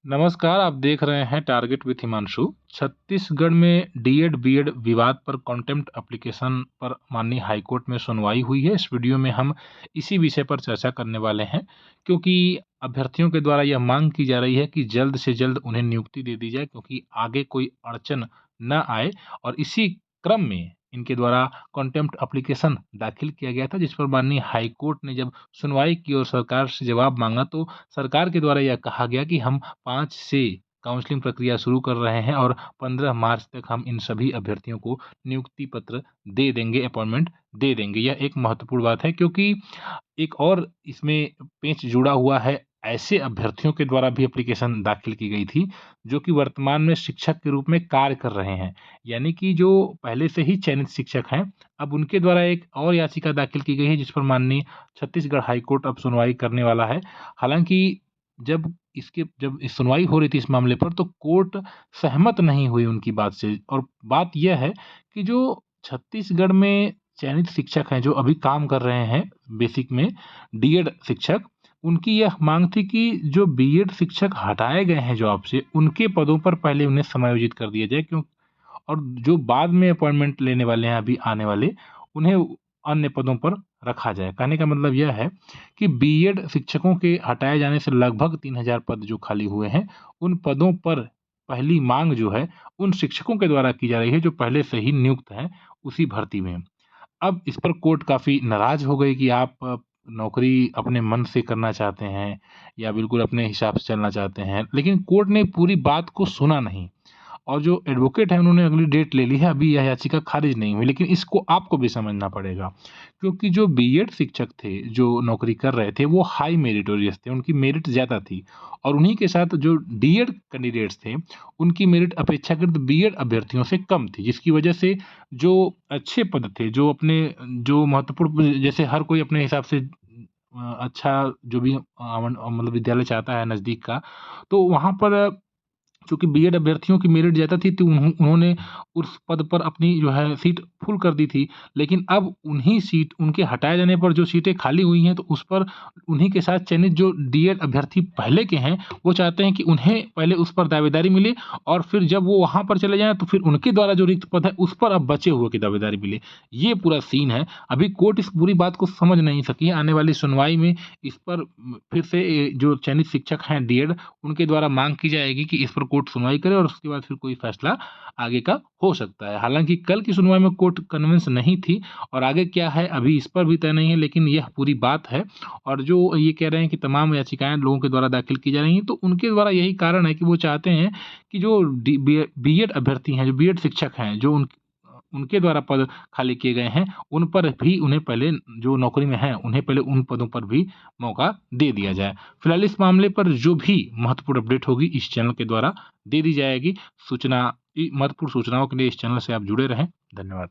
नमस्कार, आप देख रहे हैं टारगेट विथ हिमांशु। छत्तीसगढ़ में डीएड बीएड विवाद पर कंटेम्प्ट एप्लीकेशन पर माननीय हाईकोर्ट में सुनवाई हुई है। इस वीडियो में हम इसी विषय पर चर्चा करने वाले हैं, क्योंकि अभ्यर्थियों के द्वारा यह मांग की जा रही है कि जल्द से जल्द उन्हें नियुक्ति दे दी जाए, क्योंकि आगे कोई अड़चन न आए। और इसी क्रम में इनके द्वारा कंटेम्प्ट एप्लीकेशन दाखिल किया गया था, जिस पर माननीय हाईकोर्ट ने जब सुनवाई की और सरकार से जवाब मांगा, तो सरकार के द्वारा यह कहा गया कि हम 5 से काउंसलिंग प्रक्रिया शुरू कर रहे हैं और 15 मार्च तक हम इन सभी अभ्यर्थियों को नियुक्ति पत्र दे देंगे, अपॉइंटमेंट दे देंगे। यह एक महत्वपूर्ण बात है, क्योंकि एक और इसमें पेंच जुड़ा हुआ है। ऐसे अभ्यर्थियों के द्वारा भी एप्लीकेशन दाखिल की गई थी, जो कि वर्तमान में शिक्षक के रूप में कार्य कर रहे हैं। यानी कि जो पहले से ही चयनित शिक्षक हैं, अब उनके द्वारा एक और याचिका दाखिल की गई है, जिस पर माननीय छत्तीसगढ़ हाईकोर्ट अब सुनवाई करने वाला है। हालाँकि जब इस सुनवाई हो रही थी इस मामले पर, तो कोर्ट सहमत नहीं हुई उनकी बात से। और बात यह है कि जो छत्तीसगढ़ में चयनित शिक्षक हैं, जो अभी काम कर रहे हैं बेसिक में डीएड शिक्षक, उनकी यह मांग थी कि जो बीएड शिक्षक हटाए गए हैं जॉब से, उनके पदों पर पहले उन्हें समायोजित कर दिया जाए, क्यों और जो बाद में अपॉइंटमेंट लेने वाले हैं अभी आने वाले, उन्हें अन्य पदों पर रखा जाए। कहने का मतलब यह है कि बीएड शिक्षकों के हटाए जाने से लगभग 3000 पद जो खाली हुए हैं, उन पदों पर पहली मांग जो है, उन शिक्षकों के द्वारा की जा रही है, जो पहले से ही नियुक्त हैं उसी भर्ती में। अब इस पर कोर्ट काफ़ी नाराज़ हो गई कि आप नौकरी अपने मन से करना चाहते हैं या बिल्कुल अपने हिसाब से चलना चाहते हैं। लेकिन कोर्ट ने पूरी बात को सुना नहीं, और जो एडवोकेट हैं उन्होंने अगली डेट ले ली है। अभी यह याचिका खारिज नहीं हुई, लेकिन इसको आपको भी समझना पड़ेगा, क्योंकि जो बीएड शिक्षक थे, जो नौकरी कर रहे थे, वो हाई मेरिटोरियस थे, उनकी मेरिट ज़्यादा थी। और उन्हीं के साथ जो डीएड कैंडिडेट्स थे, उनकी मेरिट अपेक्षाकृत बीएड अभ्यर्थियों से कम थी, जिसकी वजह से जो अच्छे पद थे, जो महत्वपूर्ण, जैसे हर कोई अपने हिसाब से अच्छा जो भी मतलब विद्यालय चाहता है नज़दीक का, तो वहाँ पर चूँकि बीएड अभ्यर्थियों की मेरिट ज़्यादा थी, तो उन्होंने उस पद पर अपनी जो है सीट फुल कर दी थी। लेकिन अब उन्हीं सीट उनके हटाए जाने पर जो सीटें खाली हुई हैं, तो उस पर उन्हीं के साथ चयनित जो डीएड अभ्यर्थी पहले के हैं, वो चाहते हैं कि उन्हें पहले उस पर दावेदारी मिले, और फिर जब वो वहाँ पर चले जाएँ, तो फिर उनके द्वारा जो रिक्त पद है, उस पर अब बचे हुए की दावेदारी मिले। ये पूरा सीन है। अभी कोर्ट इस पूरी बात को समझ नहीं सकी है। आने वाली सुनवाई में इस पर फिर से जो चयनित शिक्षक हैं डीएड, उनके द्वारा मांग की जाएगी कि इस पर कोर्ट सुनवाई करे, और उसके बाद फिर कोई फैसला आगे का हो सकता है। हालाँकि कल की सुनवाई में कोर्ट कन्विंस नहीं थी, और आगे क्या है अभी इस पर भी तय नहीं है, लेकिन यह पूरी बात है। और जो ये कह रहे हैं कि तमाम याचिकाएँ लोगों के द्वारा दाखिल की जा रही हैं, तो उनके द्वारा यही कारण है कि वो चाहते हैं कि जो बीएड अभ्यर्थी हैं, जो बीएड शिक्षक हैं, जो उनके द्वारा पद खाली किए गए हैं, उन पर भी उन्हें पहले, जो नौकरी में हैं, उन्हें पहले उन पदों पर भी मौका दे दिया जाए। फिलहाल इस मामले पर जो भी महत्वपूर्ण अपडेट होगी, इस चैनल के द्वारा दे दी जाएगी। महत्वपूर्ण सूचनाओं के लिए इस चैनल से आप जुड़े रहें। धन्यवाद।